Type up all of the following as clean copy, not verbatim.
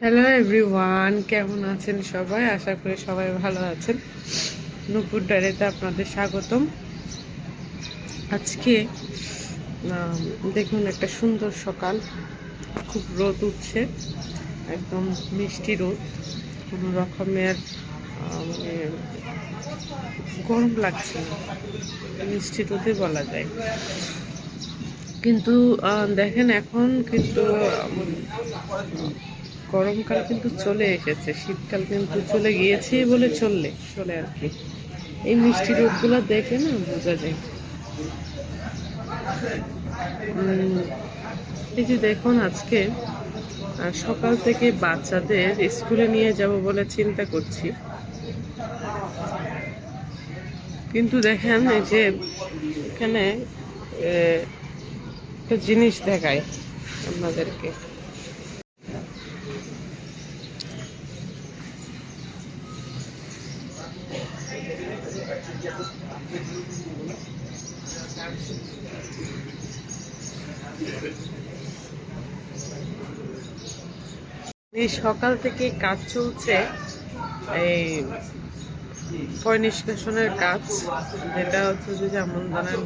Hello everyone, কেমন আছেন সবাই? আশা করি সবাই ভালো আছেন। নূপুর ডায়েরিতে আপনাদের স্বাগতম। আজকে দেখুন, একটা সুন্দর সকাল, খুব রোদ উঠছে, একদম মিষ্টি রোদ, কোনো রকমের মানে গরম লাগছে না, মিষ্টি রোদে বলা যায়। কিন্তু দেখেন, এখন কিন্তু গরমকাল কিন্তু চলে এসেছে, শীতকাল কিন্তু চলে গিয়েছে বলে চলে আর কি। এই মিষ্টি রোদগুলো দেখে না বোঝা যায়। এই যে দেখুন, আজকে সকাল থেকে বাচ্চাদের স্কুলে নিয়ে যাব বলে চিন্তা করছি, কিন্তু দেখেন এই যে এখানে একটা জিনিস দেখায় আপনাদেরকে। এই সকাল থেকে কাজ চলছে, এই পয় নিষ্কাশনের কাজ, যেটা হচ্ছে যে যেমন ধরেন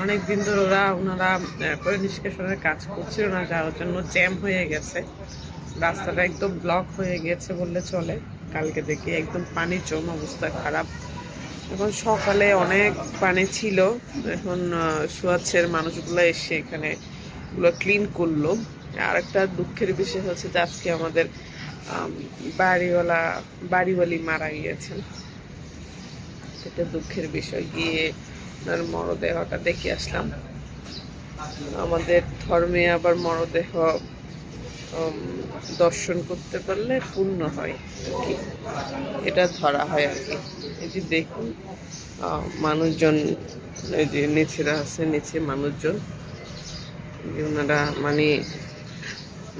অনেক দিন ধরে ওনারা পয় নিষ্কাশনের কাজ করছিল না, যার জন্য জ্যাম হয়ে গেছে, রাস্তাটা একদম ব্লক হয়ে গেছে বললে চলে। কালকে থেকে একদম পানির জন্য অবস্থা খারাপ। এখন সকালে অনেক পানি ছিল, এখন সুয়াচ্ছের মানুষগুলো এসে এখানে গুলো ক্লিন করলো। আর একটা দুঃখের বিষয় হচ্ছে যে আজকে আমাদের বাড়িওয়ালি মারা গিয়েছেন। এটা দুঃখের বিষয়। গিয়ে তার মরদেহটা দেখে আসলাম। আমাদের ধর্মে আবার মরদেহ দর্শন করতে পারলে পূর্ণ হয় আর কি, এটা ধরা হয় আর কি। এই যে দেখুন, মানুষজন, এই যে নিচেরা আছে, নিচে মানুষজন, ওনারা মানে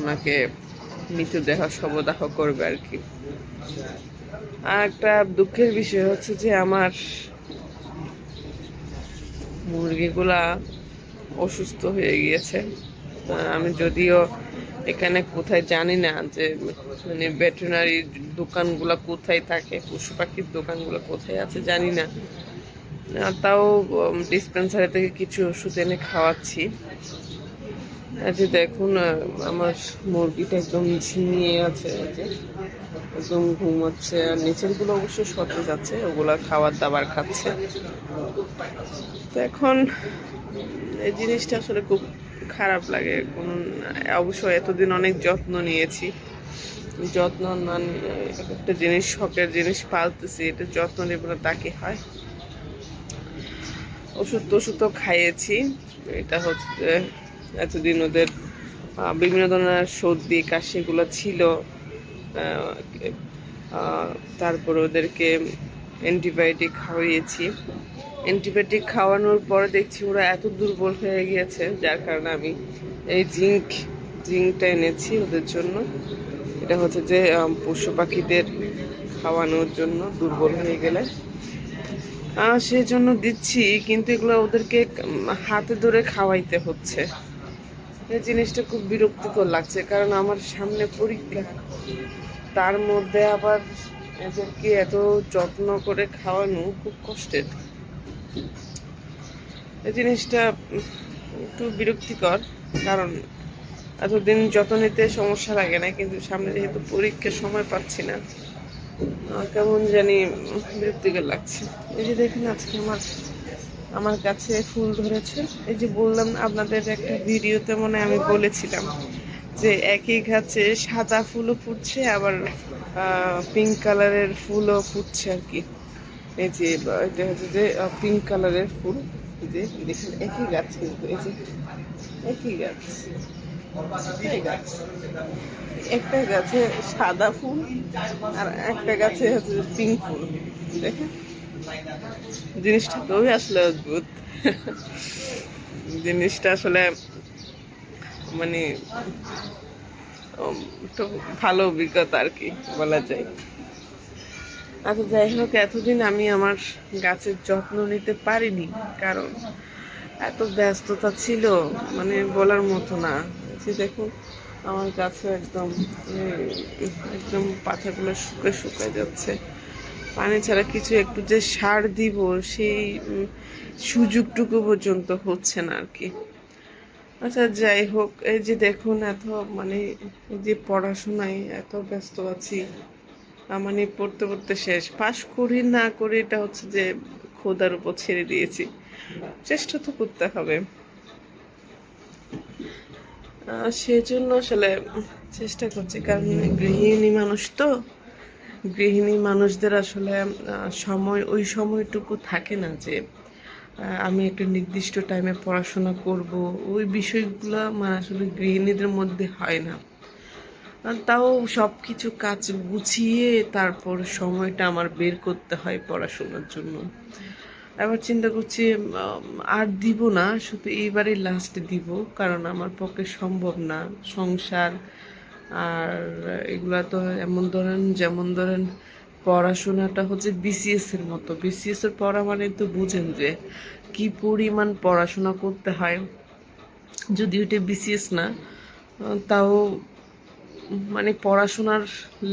ওনাকে মৃতদেহ শবদাহ করবে আর কি। আর একটা দুঃখের বিষয় হচ্ছে যে আমার মুরগিগুলা অসুস্থ হয়ে গিয়েছে। আমি যদিও এখানে কোথায় জানি না যে মানে ভেটেরিনারি দোকানগুলো কোথায় থাকে, পশু পাখির দোকানগুলো কোথায় আছে জানি না, তাও ডিসপেন্সারি থেকে কিছু ওষুধ এনে খাওয়াচ্ছি। যে দেখুন, আমার মুরগিটা একদম ঝিমিয়ে আছে, একদম ঘুমাচ্ছে। আর নিচেরগুলো অবশ্য সতেজ আছে, ওগুলা খাবার দাবার খাচ্ছে। তো এখন এই জিনিসটা আসলে খুব খারাপ লাগে। অবশ্য এতদিন অনেক যত্ন নিয়েছি, যত্ন না নিয়ে একটা জিনিস, শখের জিনিস পালতেছি, এটা যত্ন নেব না তাকে হয়। ওষুধ টষুধও খাইয়েছি। এটা হচ্ছে এতদিন ওদের বিভিন্ন ধরনের সর্দি কাশি এগুলো ছিল, তারপর ওদেরকে অ্যান্টিবায়োটিক খাওয়িয়েছি। অ্যান্টিবায়োটিক খাওয়ানোর পরে দেখছি ওরা এত দুর্বল হয়ে গিয়েছে, যার কারণে আমি এই জিঙ্কটা এনেছি ওদের জন্য। এটা হচ্ছে যে পশু পাখিদের খাওয়ানোর জন্য, দুর্বল হয়ে গেলে সেই জন্য দিচ্ছি। কিন্তু এগুলো ওদেরকে হাতে ধরে খাওয়াইতে হচ্ছে। এই জিনিসটা খুব বিরক্তিকর লাগছে, কারণ আমার সামনে পরীক্ষা, তার মধ্যে আবার এদেরকে এত যত্ন করে খাওয়ানো খুব কষ্টের। এই জিনিসটা একটু বিরক্তিকর, কারণ এতদিন যত্ন নিতে সমস্যা লাগে না, কিন্তু সামনে যেহেতু পরীক্ষার সময় পাচ্ছি না, কেমন জানি বিরক্তিকর লাগছে। এই যে দেখুন, আজকে আমার কাছে ফুল ধরেছে। এই যে বললাম আপনাদের একটা ভিডিওতে মনে আমি বলেছিলাম যে একই গাছে সাদা ফুলও ফুটছে, আবার পিঙ্ক কালারের ফুলও ফুটছে আর কি। এই যে এটা হচ্ছে যে পিঙ্ক কালারের ফুল, যে দেখুন একই গাছ, কিন্তু এই যে একই গাছ, একটা গাছে সাদা ফুল আর একটা গাছে হচ্ছে পিঙ্ক ফুল। দেখেন, জিনিসটা খুবই আসলে অদ্ভুত। জিনিসটা আসলে মানে একটু ভালো অভিজ্ঞতা আর কি বলা যায়। আচ্ছা, যাই হোক, এতদিন আমি আমার গাছের যত্ন নিতে পারিনি, কারণ এত ব্যস্ততা ছিল, মানে বলার মতো না। যে দেখুন, আমার কাছে একদম একদম পাতাগুলো শুকিয়ে শুকিয়ে যাচ্ছে। পানি ছাড়া কিছু একটু যে সার দিব সেই সুযোগটুকু পর্যন্ত হচ্ছে না আর কি। আচ্ছা যাই হোক, এই যে দেখুন এত মানে এই যে পড়াশোনায় এত ব্যস্ত আছি, মানে পড়তে পড়তে শেষ, পাশ করি না করি এটা হচ্ছে যে খোদার উপর ছেড়ে দিয়েছি, চেষ্টা তো করতে হবে। সেজন্য আসলে চেষ্টা করছি, কারণ গৃহিণী মানুষ তো, গৃহিণী মানুষদের আসলে সময় ওই সময়টুকু থাকে না যে আমি একটা নির্দিষ্ট টাইমে পড়াশোনা করব, ওই বিষয়গুলো মানে আসলে গৃহিণীদের মধ্যে হয় না। তাও সব কিছু কাজ গুছিয়ে তারপর সময়টা আমার বের করতে হয় পড়াশোনার জন্য। এবার চিন্তা করছি আর দিব না, শুধু এইবারই লাস্ট দিব, কারণ আমার পক্ষে সম্ভব না। সংসার আর এগুলা তো এমন ধরেন, যেমন ধরেন পড়াশোনাটা হচ্ছে বিসিএস এর মতো, বিসিএস এর পড়া মানে তো বুঝেন যে কি পরিমাণ পড়াশোনা করতে হয়। যদি ওইটা বিসিএস না, তাও মানে পড়াশোনার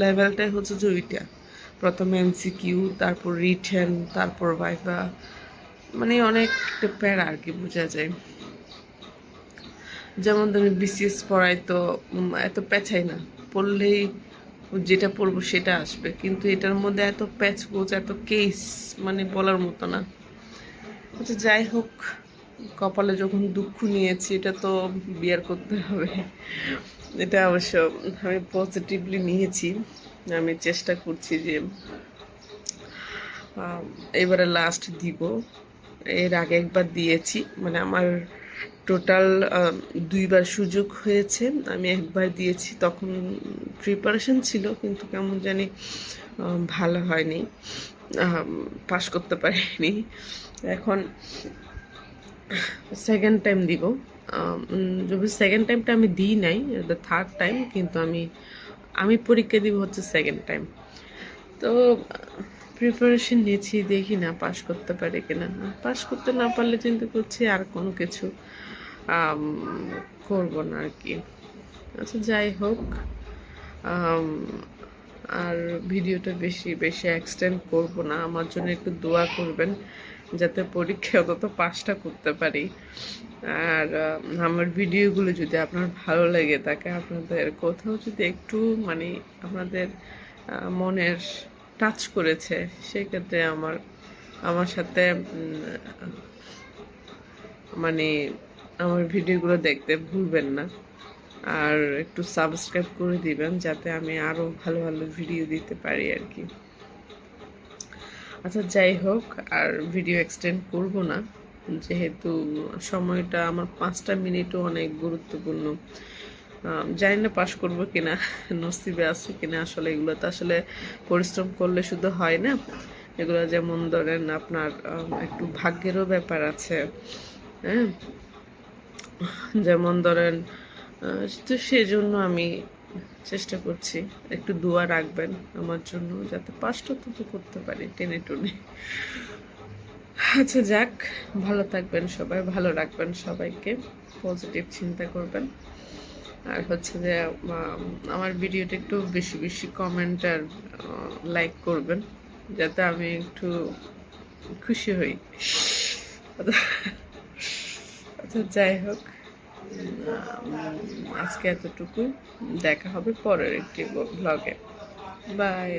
লেভেলটাই হচ্ছে যে ওইটা, প্রথমে এমসিকিউ, তারপর রিটেন, তারপর ভাইভা, মানে অনেকটা প্যারা আর কি বোঝা যায়। যেমন ধরুন বিসিএস পড়াই তো এত পেঁচাই না, পড়লেই যেটা পড়বো সেটা আসবে, কিন্তু এটার মধ্যে এত প্যাচ গোছ, এত কেস, মানে বলার মতো না। আচ্ছা যাই হোক, কপালে যখন দুঃখ নিয়েছি এটা তো বিয়ার করতে হবে। এটা অবশ্য আমি পজিটিভলি নিয়েছি। আমি চেষ্টা করছি যে এবারে লাস্ট দিব। এর আগে একবার দিয়েছি, মানে আমার টোটাল দুইবার সুযোগ হয়েছে, আমি একবার দিয়েছি, তখন প্রিপারেশন ছিল কিন্তু কেমন জানি ভালো হয়নি, পাশ করতে পারিনি। এখন সেকেন্ড টাইম দিব। যদি সেকেন্ড টাইমটা আমি দিই নাই, দ্য থার্ড টাইম, কিন্তু আমি পরীক্ষা দিব হচ্ছে সেকেন্ড টাইম। তো প্রিপারেশন নিয়েছি, দেখি না পাশ করতে পারি কিনা। পাশ করতে না পারলে চিন্তা করছি আর কোনো কিছু করব না আর কি। আচ্ছা যাই হোক, আর ভিডিওটা বেশি বেশি এক্সটেন্ড করব না। আমার জন্য একটু দোয়া করবেন যাতে পরীক্ষায় অন্তত পাসটা করতে পারি। আর আমার ভিডিওগুলো যদি আপনার ভালো লেগে থাকে, আপনাদের কোথাও যদি একটু মানে আপনাদের মনের টাচ করেছে, সেক্ষেত্রে আমার সাথে মানে আমার ভিডিওগুলো দেখতে ভুলবেন না। আর একটু সাবস্ক্রাইব করে দিবেন যাতে আমি আরও ভালো ভালো ভিডিও দিতে পারি আর কি। আচ্ছা যাই হোক, আর ভিডিও এক্সটেন্ড করব না, যেহেতু সময়টা আমার 5টা মিনিটও অনেক গুরুত্বপূর্ণ। জানি না পাশ করবো কিনা, নসিবে আছে কিনা। আসলে এগুলো তো আসলে পরিশ্রম করলে শুধু হয় না, এগুলো যেমন ধরেন আপনার একটু ভাগ্যেরও ব্যাপার আছে। হ্যাঁ, যেমন ধরেন তো সেজন্য আমি চেষ্টা করছি, একটু দোয়া রাখবেন আমার জন্য যাতে পাসটা তো করতে পারি টেনে টুনে। আচ্ছা যাক, ভালো থাকবেন সবাই, ভালো রাখবেন সবাইকে, পজিটিভ চিন্তা করবেন। আর হচ্ছে যে আমার ভিডিওটা একটু বেশি বেশি কমেন্ট আর লাইক করবেন যাতে আমি একটু খুশি হই। আচ্ছা যাই হোক, আজকে এতটুকু, দেখা হবে পরের একটি ব্লগে। বাই।